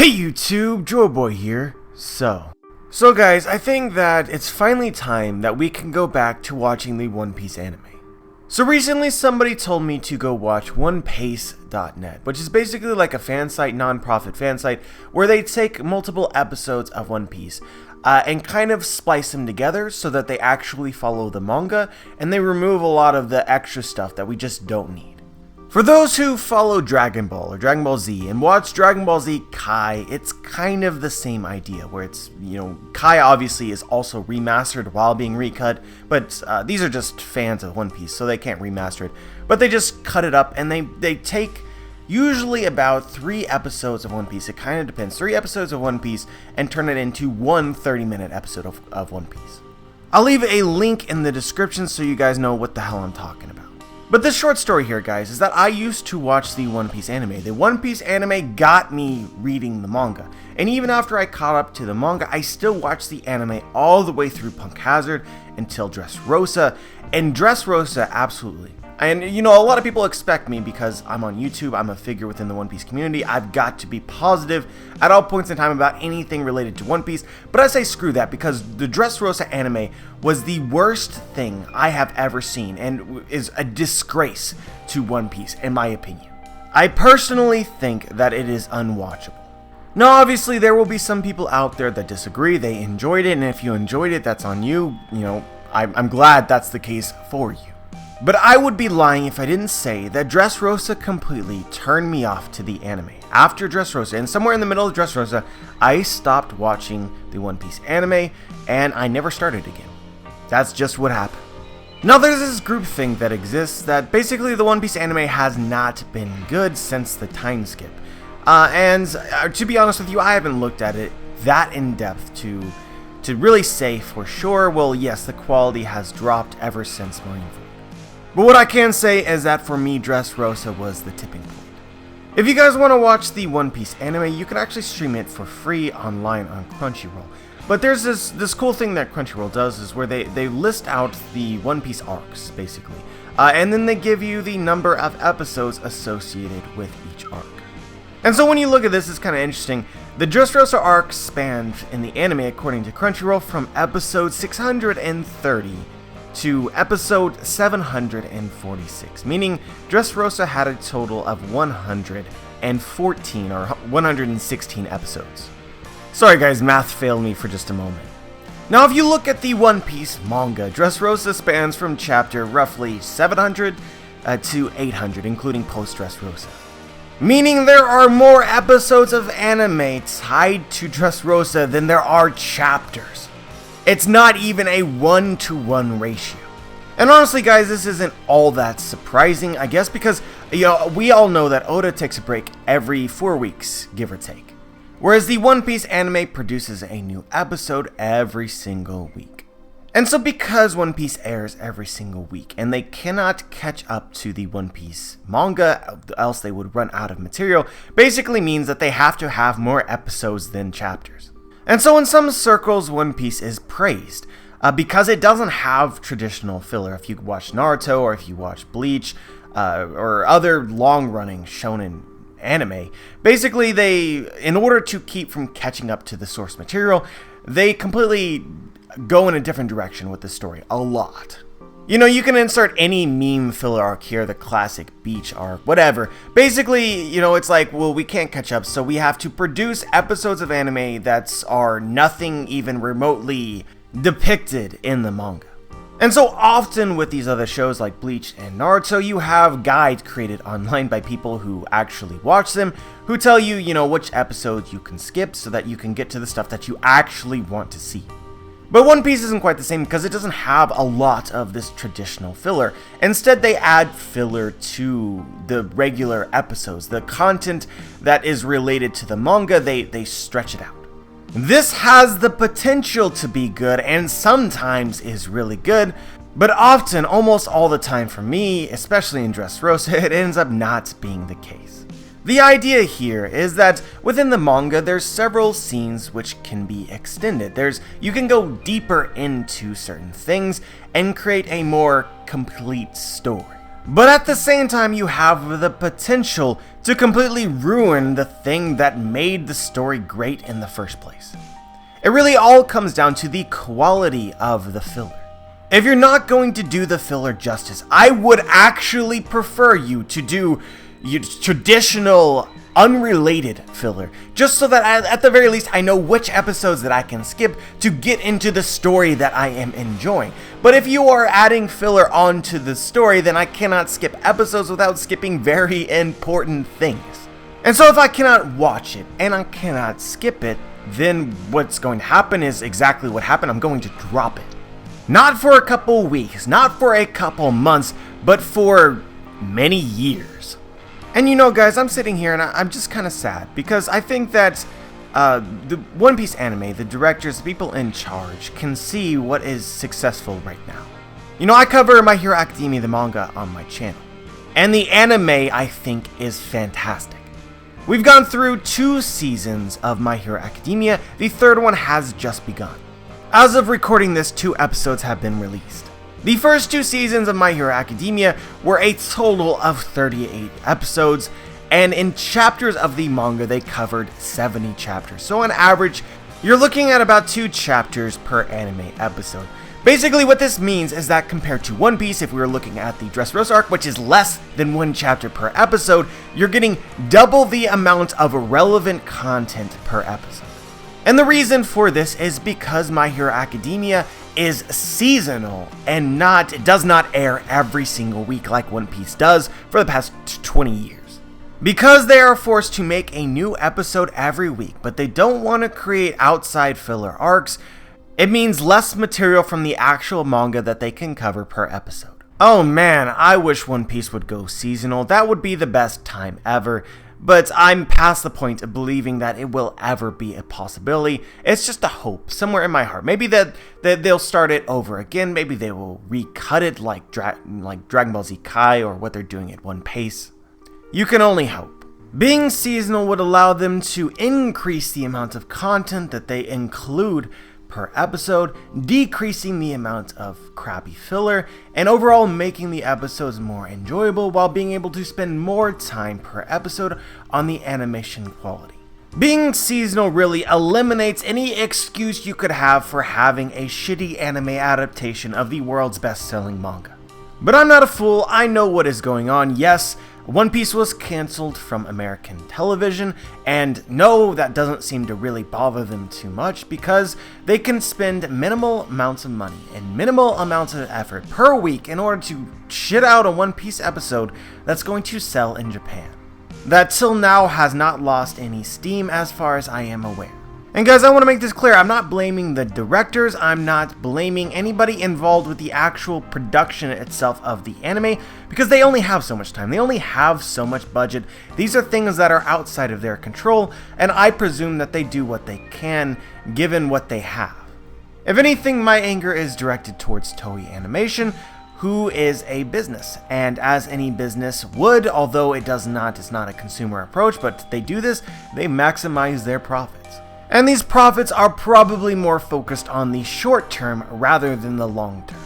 Hey YouTube, Joeboy here. So guys, I think that it's finally time that we can go back to watching the One Piece anime. So recently somebody told me to go watch OnePiece.net, which is basically like a fan site, non-profit fan site, where they take multiple episodes of One Piece and kind of splice them together so that they actually follow the manga and they remove a lot of the extra stuff that we just don't need. For those who follow Dragon Ball or Dragon Ball Z and watch Dragon Ball Z Kai, it's kind of the same idea where it's, Kai obviously is also remastered while being recut, but these are just fans of One Piece, so they can't remaster it. But they just cut it up and they take usually about 3 episodes of One Piece, it kind of depends, 3 episodes of One Piece and turn it into one 30-minute episode of One Piece. I'll leave a link in the description so you guys know what the hell I'm talking about. But the short story here, guys, is that I used to watch the One Piece anime. The One Piece anime got me reading the manga. And even after I caught up to the manga, I still watched the anime all the way through Punk Hazard until Dressrosa. And Dressrosa, absolutely. And, a lot of people expect me, because I'm on YouTube, I'm a figure within the One Piece community, I've got to be positive at all points in time about anything related to One Piece, but I say screw that, because the Dressrosa anime was the worst thing I have ever seen, and is a disgrace to One Piece, in my opinion. I personally think that it is unwatchable. Now, obviously, there will be some people out there that disagree, they enjoyed it, and if you enjoyed it, that's on you, I'm glad that's the case for you. But I would be lying if I didn't say that Dressrosa completely turned me off to the anime. After Dressrosa, and somewhere in the middle of Dressrosa, I stopped watching the One Piece anime, and I never started again. That's just what happened. Now there's this group thing that exists that basically the One Piece anime has not been good since the time skip. And to be honest with you, I haven't looked at it that in depth to really say for sure, well yes, the quality has dropped ever since Marineford. But what I can say is that for me, Dressrosa was the tipping point. If you guys want to watch the One Piece anime, you can actually stream it for free online on Crunchyroll. But there's this cool thing that Crunchyroll does is where they list out the One Piece arcs, basically. And then they give you the number of episodes associated with each arc. And so when you look at this, it's kind of interesting. The Dressrosa arc spanned in the anime, according to Crunchyroll, from episode 630 to episode 746, meaning Dressrosa had a total of 114 or 116 episodes. Sorry guys, math failed me for just a moment. Now if you look at the One Piece manga, Dressrosa spans from chapter roughly 700 to 800, including post-Dressrosa. Meaning there are more episodes of anime tied to Dressrosa than there are chapters. It's not even a 1-to-1 ratio. And honestly guys, this isn't all that surprising, I guess, because we all know that Oda takes a break every 4 weeks, give or take. Whereas the One Piece anime produces a new episode every single week. And so because One Piece airs every single week, and they cannot catch up to the One Piece manga, else they would run out of material, basically means that they have to have more episodes than chapters. And so in some circles, One Piece is praised because it doesn't have traditional filler. If you watch Naruto or if you watch Bleach or other long-running shonen anime, basically in order to keep from catching up to the source material, they completely go in a different direction with the story, a lot. You can insert any meme filler arc here, the classic beach arc, whatever. Basically, it's like, well, we can't catch up, so we have to produce episodes of anime that are nothing even remotely depicted in the manga. And so often with these other shows like Bleach and Naruto, you have guides created online by people who actually watch them, who tell you, which episodes you can skip so that you can get to the stuff that you actually want to see. But One Piece isn't quite the same because it doesn't have a lot of this traditional filler. Instead, they add filler to the regular episodes. The content that is related to the manga, they stretch it out. This has the potential to be good and sometimes is really good, but often, almost all the time for me, especially in Dressrosa, it ends up not being the case. The idea here is that within the manga, there's several scenes which can be extended. You can go deeper into certain things and create a more complete story. But at the same time, you have the potential to completely ruin the thing that made the story great in the first place. It really all comes down to the quality of the filler. If you're not going to do the filler justice, I would actually prefer you to do traditional, unrelated filler, just so that at the very least I know which episodes that I can skip to get into the story that I am enjoying. But if you are adding filler onto the story, then I cannot skip episodes without skipping very important things. And so if I cannot watch it and I cannot skip it, then what's going to happen is exactly what happened. I'm going to drop it. Not for a couple weeks, not for a couple months, but for many years. And you know, guys, I'm sitting here and I'm just kind of sad because I think that the One Piece anime, the directors, the people in charge, can see what is successful right now. You know, I cover My Hero Academia, the manga, on my channel. And the anime, I think, is fantastic. We've gone through 2 seasons of My Hero Academia. The 3rd one has just begun. As of recording this, 2 episodes have been released. The first 2 seasons of My Hero Academia were a total of 38 episodes, and in chapters of the manga they covered 70 chapters. So on average, you're looking at about 2 chapters per anime episode. Basically what this means is that compared to One Piece, if we were looking at the Dressrosa arc, which is less than 1 chapter per episode, you're getting double the amount of relevant content per episode. And the reason for this is because My Hero Academia is seasonal and does not air every single week like One Piece does for the past 20 years. Because they are forced to make a new episode every week, but they don't want to create outside filler arcs, it means less material from the actual manga that they can cover per episode. Oh man, I wish One Piece would go seasonal. That would be the best time ever. But I'm past the point of believing that it will ever be a possibility. It's just a hope somewhere in my heart. Maybe that they'll start it over again. Maybe they will recut it like Dragon Ball Z Kai or what they're doing at One Piece. You can only hope. Being seasonal would allow them to increase the amount of content that they include per episode, decreasing the amount of crappy filler, and overall making the episodes more enjoyable while being able to spend more time per episode on the animation quality. Being seasonal really eliminates any excuse you could have for having a shitty anime adaptation of the world's best-selling manga. But I'm not a fool, I know what is going on. Yes, One Piece was cancelled from American television, and no, that doesn't seem to really bother them too much because they can spend minimal amounts of money and minimal amounts of effort per week in order to shit out a One Piece episode that's going to sell in Japan. That till now has not lost any steam as far as I am aware. And guys, I want to make this clear, I'm not blaming the directors, I'm not blaming anybody involved with the actual production itself of the anime, because they only have so much time, they only have so much budget. These are things that are outside of their control, and I presume that they do what they can, given what they have. If anything, my anger is directed towards Toei Animation, who is a business, and as any business would, although it's not a consumer approach, but they do this, they maximize their profits. And these profits are probably more focused on the short term rather than the long term.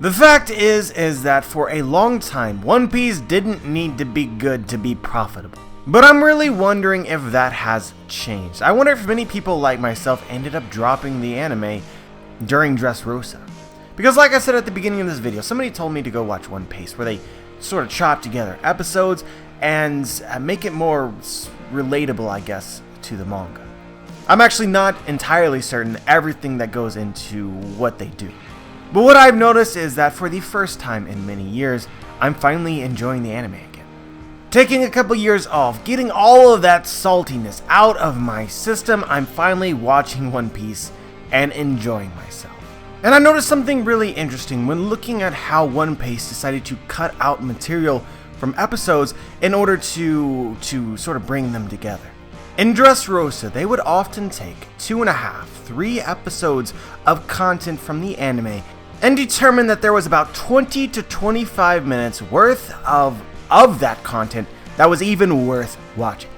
The fact is that for a long time, One Piece didn't need to be good to be profitable. But I'm really wondering if that has changed. I wonder if many people like myself ended up dropping the anime during Dressrosa. Because like I said at the beginning of this video, somebody told me to go watch One Piece, where they sort of chop together episodes and make it more relatable, I guess, to the manga. I'm actually not entirely certain everything that goes into what they do. But what I've noticed is that for the first time in many years, I'm finally enjoying the anime again. Taking a couple years off, getting all of that saltiness out of my system, I'm finally watching One Piece and enjoying myself. And I noticed something really interesting when looking at how One Piece decided to cut out material from episodes in order to sort of bring them together. In Dressrosa, they would often take 2.5, 3 episodes of content from the anime and determine that there was about 20 to 25 minutes worth of that content that was even worth watching.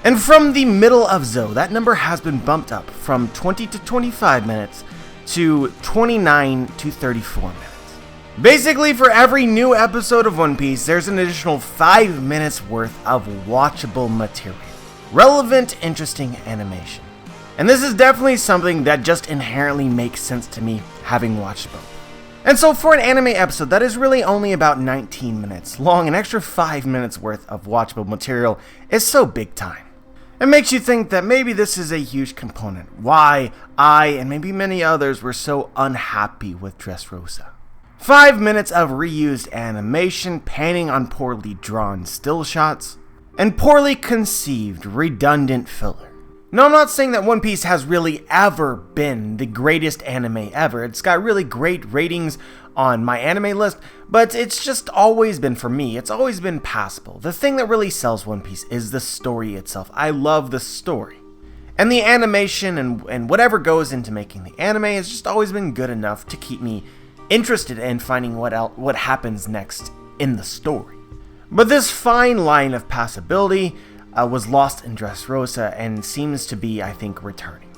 And from the middle of Zou, that number has been bumped up from 20 to 25 minutes to 29 to 34 minutes. Basically, for every new episode of One Piece, there's an additional 5 minutes worth of watchable material. Relevant, interesting animation. And this is definitely something that just inherently makes sense to me, having watched both. And so for an anime episode that is really only about 19 minutes long, an extra 5 minutes worth of watchable material is so big time. It makes you think that maybe this is a huge component why I, and maybe many others, were so unhappy with Dressrosa. 5 minutes of reused animation, panning on poorly drawn still shots, and poorly conceived, redundant filler. No, I'm not saying that One Piece has really ever been the greatest anime ever. It's got really great ratings on my anime list, but it's just always been, for me, it's always been passable. The thing that really sells One Piece is the story itself. I love the story. And the animation and whatever goes into making the anime has just always been good enough to keep me interested in finding what happens next in the story. But this fine line of passability was lost in Dressrosa and seems to be, I think, returning.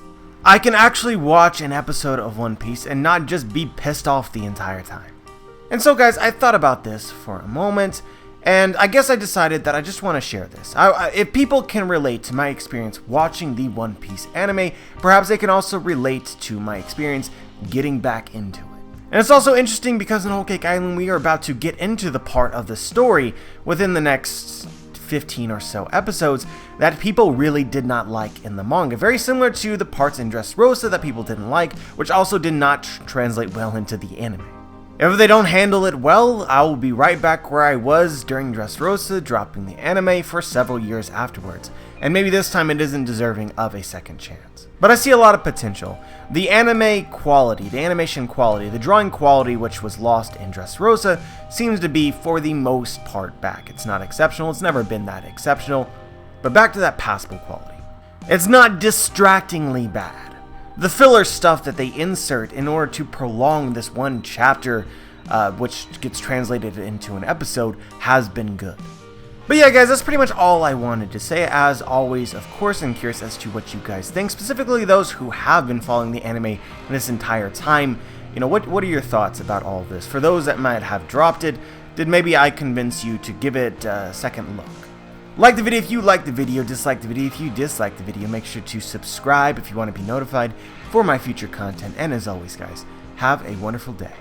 I can actually watch an episode of One Piece and not just be pissed off the entire time. And so guys, I thought about this for a moment, and I guess I decided that I just want to share this. If people can relate to my experience watching the One Piece anime, perhaps they can also relate to my experience getting back into it. And it's also interesting because in Whole Cake Island we are about to get into the part of the story within the next 15 or so episodes that people really did not like in the manga. Very similar to the parts in Dressrosa that people didn't like, which also did not translate well into the anime. If they don't handle it well, I will be right back where I was during Dressrosa, dropping the anime for several years afterwards. And maybe this time it isn't deserving of a second chance. But I see a lot of potential. The anime quality, the animation quality, the drawing quality which was lost in Dressrosa seems to be for the most part back. It's not exceptional, it's never been that exceptional, but back to that passable quality. It's not distractingly bad. The filler stuff that they insert in order to prolong this one chapter, which gets translated into an episode, has been good. But yeah guys, that's pretty much all I wanted to say. As always, of course, I'm curious as to what you guys think, specifically those who have been following the anime this entire time. You know, what are your thoughts about all of this? For those that might have dropped it, did maybe I convince you to give it a second look? Like the video if you liked the video, dislike the video if you disliked the video. Make sure to subscribe if you want to be notified for my future content. And as always guys, have a wonderful day.